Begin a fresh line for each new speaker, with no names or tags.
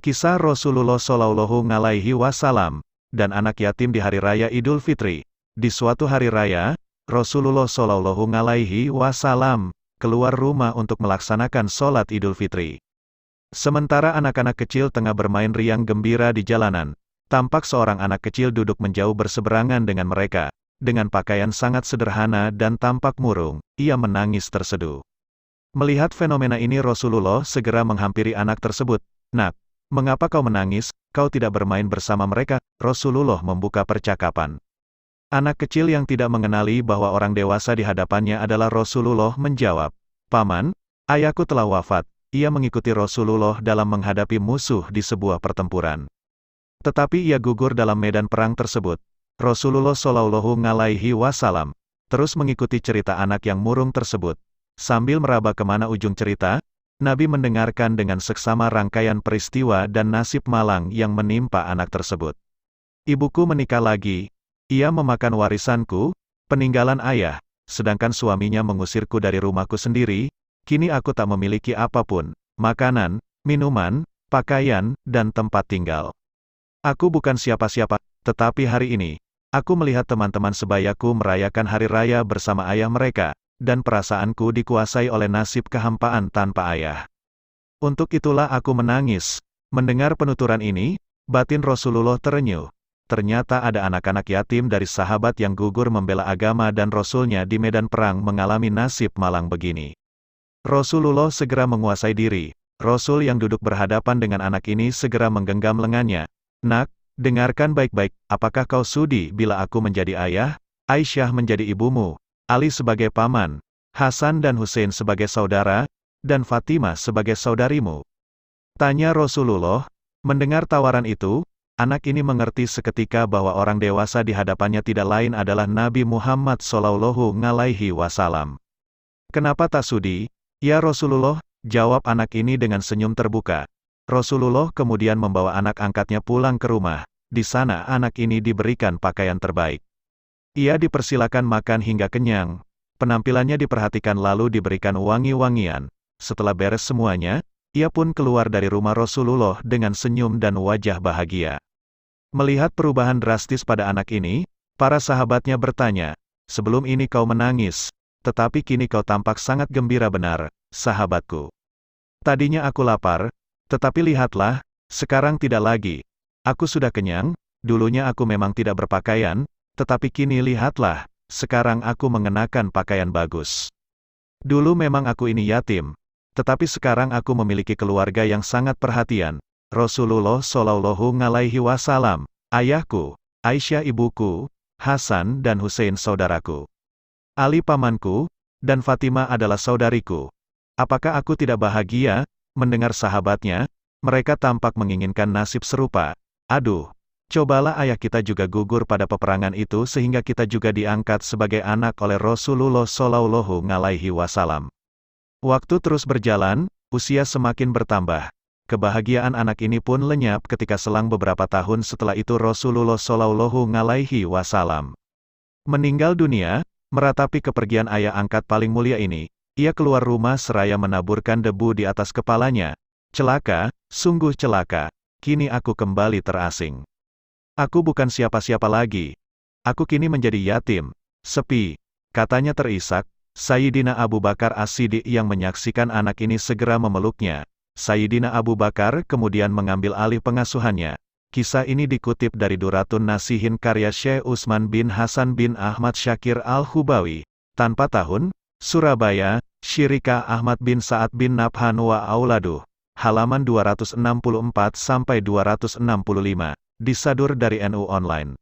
Kisah Rasulullah Shallallahu Alaihi Wasallam dan anak yatim di Hari Raya Idul Fitri. Di suatu hari raya, Rasulullah Shallallahu Alaihi Wasallam keluar rumah untuk melaksanakan sholat Idul Fitri. Sementara anak-anak kecil tengah bermain riang gembira di jalanan, tampak seorang anak kecil duduk menjauh berseberangan dengan mereka. Dengan pakaian sangat sederhana dan tampak murung, ia menangis terseduh. Melihat fenomena ini, Rasulullah segera menghampiri anak tersebut. "Nak, mengapa kau menangis? Kau tidak bermain bersama mereka?" Rasulullah membuka percakapan. Anak kecil yang tidak mengenali bahwa orang dewasa di hadapannya adalah Rasulullah menjawab, "Paman, ayahku telah wafat." Ia mengikuti Rasulullah dalam menghadapi musuh di sebuah pertempuran. Tetapi ia gugur dalam medan perang tersebut. Rasulullah Shallallahu Alaihi Wasallam terus mengikuti cerita anak yang murung tersebut. Sambil meraba kemana ujung cerita, Nabi mendengarkan dengan seksama rangkaian peristiwa dan nasib malang yang menimpa anak tersebut. "Ibuku menikah lagi. Ia memakan warisanku, peninggalan ayah, sedangkan suaminya mengusirku dari rumahku sendiri. Kini aku tak memiliki apapun, makanan, minuman, pakaian, dan tempat tinggal. Aku bukan siapa-siapa, tetapi hari ini, aku melihat teman-teman sebayaku merayakan hari raya bersama ayah mereka, dan perasaanku dikuasai oleh nasib kehampaan tanpa ayah. Untuk itulah aku menangis." Mendengar penuturan ini, batin Rasulullah terenyuh. Ternyata ada anak-anak yatim dari sahabat yang gugur membela agama dan Rasulnya di medan perang mengalami nasib malang begini. Rasulullah segera menguasai diri. Rasul yang duduk berhadapan dengan anak ini segera menggenggam lengannya. "Nak, dengarkan baik-baik, apakah kau sudi bila aku menjadi ayah, Aisyah menjadi ibumu, Ali sebagai paman, Hasan dan Hussein sebagai saudara, dan Fatimah sebagai saudarimu?" Tanya Rasulullah. Mendengar tawaran itu, anak ini mengerti seketika bahwa orang dewasa di hadapannya tidak lain adalah Nabi Muhammad Shallallahu Alaihi Wasallam. "Kenapa tak sudi, ya Rasulullah?" jawab anak ini dengan senyum terbuka. Rasulullah kemudian membawa anak angkatnya pulang ke rumah. Di sana anak ini diberikan pakaian terbaik. Ia dipersilakan makan hingga kenyang. Penampilannya diperhatikan lalu diberikan wangi-wangian. Setelah beres semuanya, ia pun keluar dari rumah Rasulullah dengan senyum dan wajah bahagia. Melihat perubahan drastis pada anak ini, para sahabatnya bertanya, "Sebelum ini kau menangis, tetapi kini kau tampak sangat gembira." "Benar, sahabatku. Tadinya aku lapar, tetapi lihatlah, sekarang tidak lagi. Aku sudah kenyang. Dulunya aku memang tidak berpakaian, tetapi kini lihatlah, sekarang aku mengenakan pakaian bagus. Dulu memang aku ini yatim, tetapi sekarang aku memiliki keluarga yang sangat perhatian. Rasulullah Shallallahu Alaihi Wasallam, ayahku, Aisyah ibuku, Hasan dan Hussein saudaraku, Ali pamanku, dan Fatimah adalah saudariku. Apakah aku tidak bahagia?" Mendengar sahabatnya, mereka tampak menginginkan nasib serupa. "Aduh, cobalah ayah kita juga gugur pada peperangan itu sehingga kita juga diangkat sebagai anak oleh Rasulullah Shallallahu Alaihi Wasallam." Waktu terus berjalan, usia semakin bertambah. Kebahagiaan anak ini pun lenyap ketika selang beberapa tahun setelah itu Rasulullah Shallallahu Alaihi Wasallam meninggal dunia. Meratapi kepergian ayah angkat paling mulia ini, ia keluar rumah seraya menaburkan debu di atas kepalanya. "Celaka, sungguh celaka, kini aku kembali terasing. Aku bukan siapa-siapa lagi. Aku kini menjadi yatim, sepi," katanya terisak. Sayyidina Abu Bakar As-Siddiq yang menyaksikan anak ini segera memeluknya. Sayyidina Abu Bakar kemudian mengambil alih pengasuhannya. Kisah ini dikutip dari Duratun Nasihin karya Syekh Utsman bin Hasan bin Ahmad Syakir Al-Hubawi. Tanpa tahun, Surabaya, Syirika Ahmad bin Sa'ad bin Nabhan wa Auladuh. Halaman 264-265. Disadur dari NU Online.